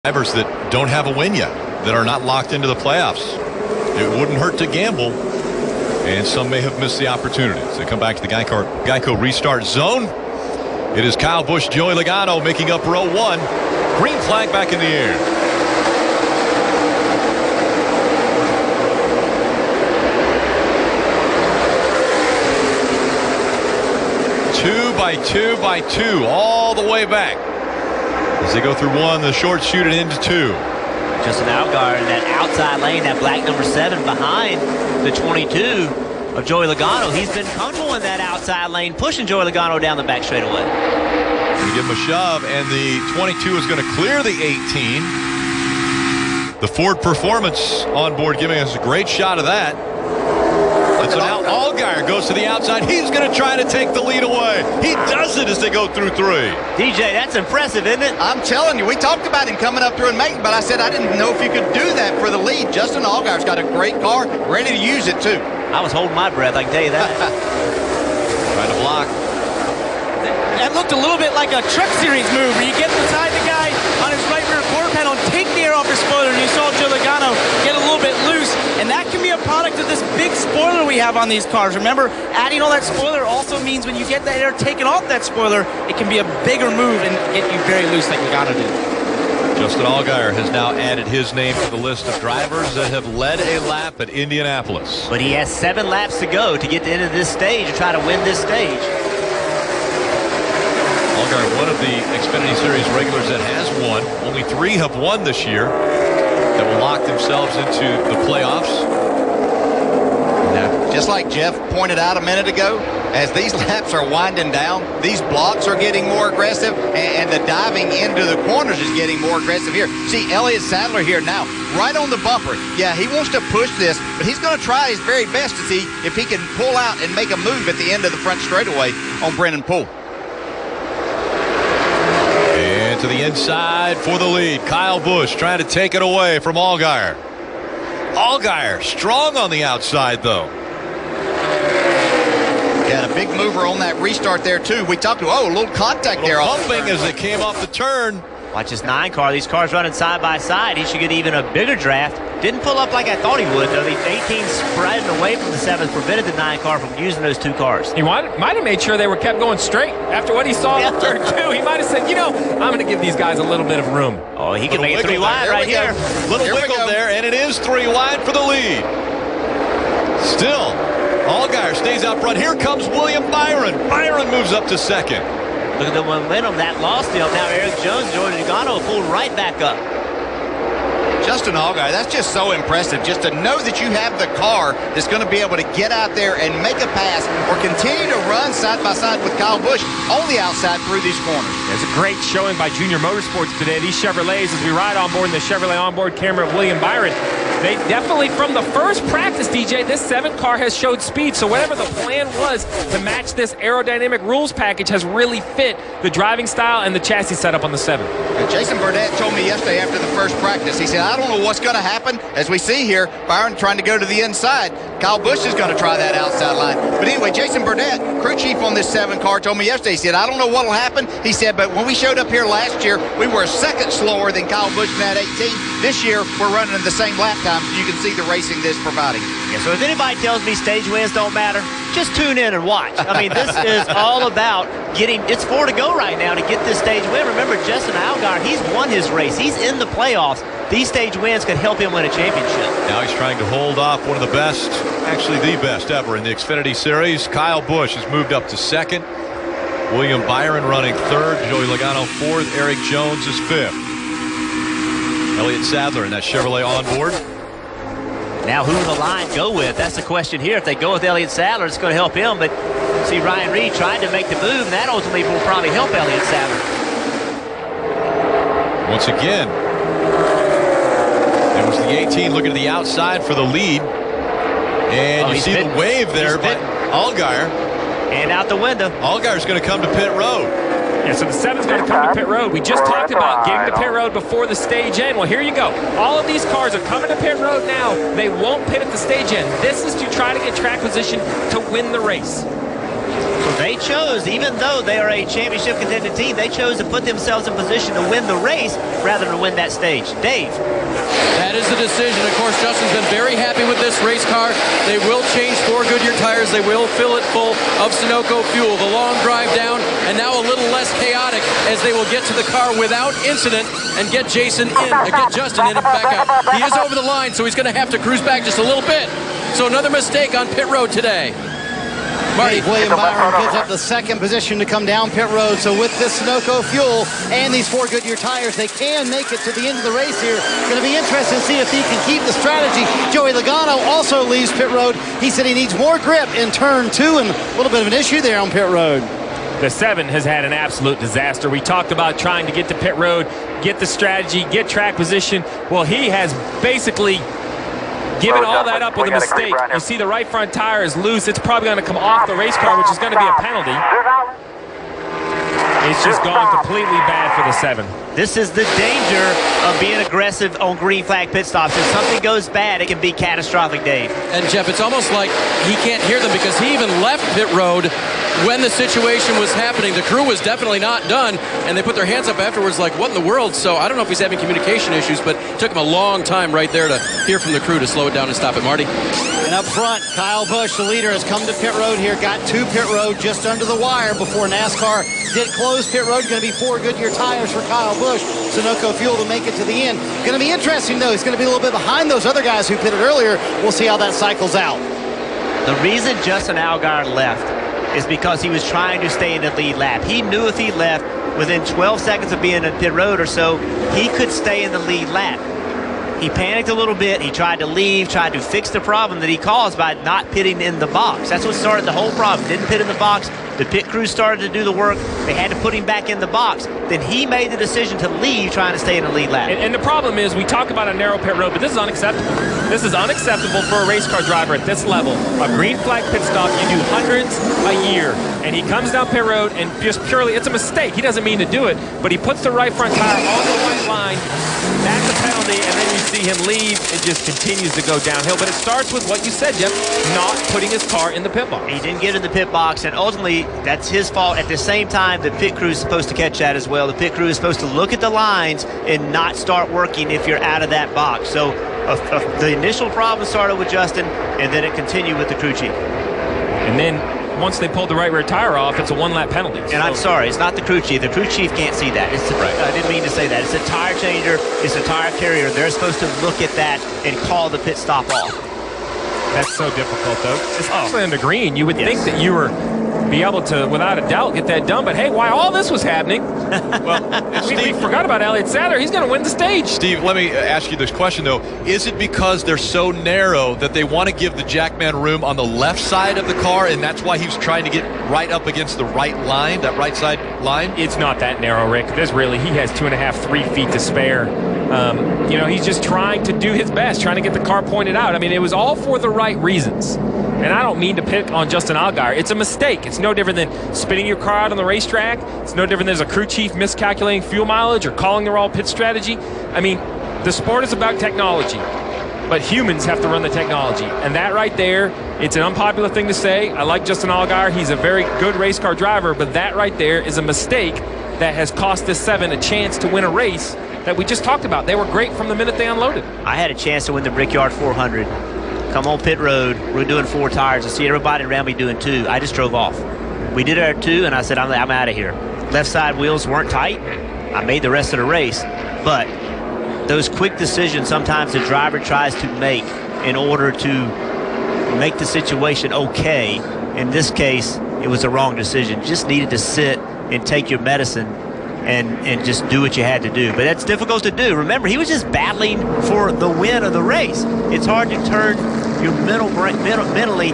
Drivers that don't have a win yet, that are not locked into the playoffs. It wouldn't hurt to gamble, and some may have missed the opportunities. They come back to the Geico restart zone. It is Kyle Busch, Joey Logano making up row one. Green flag back in the air. Two by two, all the way back. As they go through one, the short shoot it into two. Justin Allgaier in that outside lane, that black number 7 behind the 22 of Joey Logano. He's been comfortable in that outside lane, pushing Joey Logano down the back straightaway. You give him a shove, and the 22 is going to clear the 18. The Ford Performance on board giving us a great shot of that. And so now Allgaier goes to the outside. He's going to try to take the lead away. He does it as they go through three. DJ, that's impressive, isn't it? I'm telling you, we talked about him coming up through and making, but I said I didn't know if you could do that for the lead. Justin Allgaier's got a great car, ready to use it too. I was holding my breath, I can tell you that. Trying to block. That looked a little bit like a Truck Series move where you get beside the guy on his right rear quarter panel and take the air off his spoiler, and you saw Joe Logano get a little bit loose, and that can be a product of this big spoiler we have on these cars. Remember, adding all that spoiler also means when you get that air taken off that spoiler, it can be a bigger move and get you very loose like Logano did. Justin Allgaier has now added his name to the list of drivers that have led a lap at Indianapolis. But he has 7 laps to go to get to the end of this stage and try to win this stage. Allgaier, one of the Xfinity Series regulars that has won. Only 3 have won this year that will lock themselves into the playoffs. Now, just like Jeff pointed out a minute ago, as these laps are winding down, these blocks are getting more aggressive, and the diving into the corners is getting more aggressive here. See Elliott Sadler here now, right on the bumper. Yeah, he wants to push this, but he's going to try his very best to see if he can pull out and make a move at the end of the front straightaway on Brennan Poole. To the inside for the lead. Kyle Busch trying to take it away from Allgaier. Allgaier strong on the outside though. Got a big mover on that restart there too. We talked to a little contact there. Pumping as they came off the turn. Watch this 9 car. These cars running side by side. He should get even a bigger draft. Didn't pull up like I thought he would, though. The 18 spreading away from the 7th prevented the 9 car from using those 2 cars. He might have made sure they were kept going straight. After what he saw in turn 2, he might have said, you know, I'm going to give these guys a little bit of room. Oh, he can make it 3 wide right here. Little wiggle there, and it is 3 wide for the lead. Still, Allgaier stays out front. Here comes William Byron. Byron moves up to 2nd. Look at the momentum that lost him. Now Eric Jones and Joey Logano pulled right back up. Justin Allgaier, that's just so impressive, just to know that you have the car that's going to be able to get out there and make a pass or continue to run side by side with Kyle Busch on the outside through these corners. There's a great showing by Junior Motorsports today. These Chevrolets, as we ride on board in the Chevrolet onboard camera of William Byron, they definitely, from the first practice, DJ, this 7 car has showed speed. So whatever the plan was to match this aerodynamic rules package has really fit the driving style and the chassis setup on the 7. Jason Burnett told me yesterday after the first practice, he said, I don't know what's going to happen. As we see here, Byron trying to go to the inside. Kyle Busch is going to try that outside line. But anyway, Jason Burnett, crew chief on this 7 car, told me yesterday, he said, I don't know what will happen. He said, but when we showed up here last year, we were a second slower than Kyle Busch in that 18. This year, we're running in the same lap time. You can see the racing this providing. Yeah, so if anybody tells me stage wins don't matter, just tune in and watch. I mean, this is all about getting, it's 4 to go right now to get this stage win. Remember, Justin Allgaier, he's won his race. He's in the playoffs. These stage wins could help him win a championship. Now he's trying to hold off one of the best, actually the best ever in the Xfinity Series. Kyle Busch has moved up to 2nd. William Byron running 3rd. Joey Logano 4th. Eric Jones is 5th. Elliott Sadler in that Chevrolet onboard. Now who will the line go with? That's the question here. If they go with Elliott Sadler, it's going to help him. But see, Ryan Reed tried to make the move, and that ultimately will probably help Elliott Sadler. Once again, there was the 18 looking to the outside for the lead. And you see the wave there by Allgaier. And out the window. Allgaier's going to come to pit road. Yeah, so the 7's going to come to pit road. We just talked about getting to pit road before the stage end. Well, here you go. All of these cars are coming to pit road now. They won't pit at the stage end. This is to try to get track position to win the race. So they They chose, even though they are a championship contending team, they chose to put themselves in position to win the race rather than win that stage. Dave. That is the decision. Of course, Justin's been very happy with this race car. They will change 4 Goodyear tires. They will fill it full of Sunoco fuel. The long drive down, and now a little less chaotic as they will get to the car without incident and get Justin in and back out. He is over the line, so he's going to have to cruise back just a little bit. So another mistake on pit road today. Marty. William Byron gives up the second position to come down pit road. So with this Sunoco fuel and these 4 Goodyear tires, they can make it to the end of the race here. Going to be interesting to see if he can keep the strategy. Joey Logano also leaves pit road. He said he needs more grip in turn 2, and a little bit of an issue there on pit road. The 7 has had an absolute disaster. We talked about trying to get to pit road, get the strategy, get track position. Well, he has basically given all that up with a mistake. You see the right front tire is loose. It's probably going to come off the race car, which is going to be a penalty. It's just gone completely bad for the 7. This is the danger of being aggressive on green flag pit stops. If something goes bad, it can be catastrophic, Dave. And Jeff, it's almost like he can't hear them because he even left pit road when the situation was happening. The crew was definitely not done, and they put their hands up afterwards like, what in the world? So I don't know if he's having communication issues, but it took him a long time right there to hear from the crew to slow it down and stop it. Marty? And up front, Kyle Busch, the leader, has come to pit road here, got to pit road just under the wire before NASCAR did close pit road. Going to be 4 Goodyear tires for Kyle Busch. Sunoco fuel to make it to the end. Going to be interesting, though. He's going to be a little bit behind those other guys who pitted earlier. We'll see how that cycles out. The reason Justin Allgaier left is because he was trying to stay in the lead lap. He knew if he left within 12 seconds of being in pit road or so, he could stay in the lead lap. He panicked a little bit. He tried to leave, tried to fix the problem that he caused by not pitting in the box. That's what started the whole problem. Didn't pit in the box. The pit crew started to do the work. They had to put him back in the box. Then he made the decision to leave, trying to stay in the lead lap. And the problem is, we talk about a narrow pit road, but this is unacceptable. This is unacceptable for a race car driver at this level. A green flag pit stop, you do hundreds a year. And he comes down pit road, and just purely, it's a mistake. He doesn't mean to do it, but he puts the right front tire on the white line. That's a penalty, and then you see him leave. It just continues to go downhill. But it starts with what you said, Jeff, not putting his car in the pit box. He didn't get in the pit box, and ultimately, that's his fault. At the same time, the pit crew is supposed to catch that as well. The pit crew is supposed to look at the lines and not start working if you're out of that box. So the initial problem started with Justin, and then it continued with the crew chief. And then once they pulled the right rear tire off, it's a 1-lap penalty. And I'm sorry, it's not the crew chief. The crew chief can't see that. It's I didn't mean to say that. It's a tire changer. It's a tire carrier. They're supposed to look at that and call the pit stop off. That's so difficult, though. Especially on the green. You would think that you were be able to, without a doubt, get that done. But hey, while all this was happening, well, we forgot about Elliott Sadler. He's going to win the stage. Steve, let me ask you this question, though. Is it because they're so narrow that they want to give the Jackman room on the left side of the car, and that's why he was trying to get right up against the right line, that right side line? It's not that narrow, Rick. There's really, he has 2.5, 3 feet to spare. You know, he's just trying to do his best, trying to get the car pointed out. I mean, it was all for the right reasons. And I don't mean to pick on Justin Allgaier. It's a mistake. It's no different than spinning your car out on the racetrack. It's no different than as a crew chief miscalculating fuel mileage or calling the wrong pit strategy. I mean, the sport is about technology, but humans have to run the technology. And that right there, it's an unpopular thing to say. I like Justin Allgaier. He's a very good race car driver, but that right there is a mistake that has cost this 7 a chance to win a race that we just talked about. They were great from the minute they unloaded. I had a chance to win the Brickyard 400. Come on pit road, we're doing 4 tires. I see everybody around me doing 2. I just drove off. We did our 2, and I said, I'm out of here. Left side wheels weren't tight. I made the rest of the race. But those quick decisions sometimes the driver tries to make in order to make the situation okay. In this case, it was the wrong decision. You just needed to sit and take your medicine and just do what you had to do. But that's difficult to do. Remember, he was just battling for the win of the race. It's hard to turn your mentally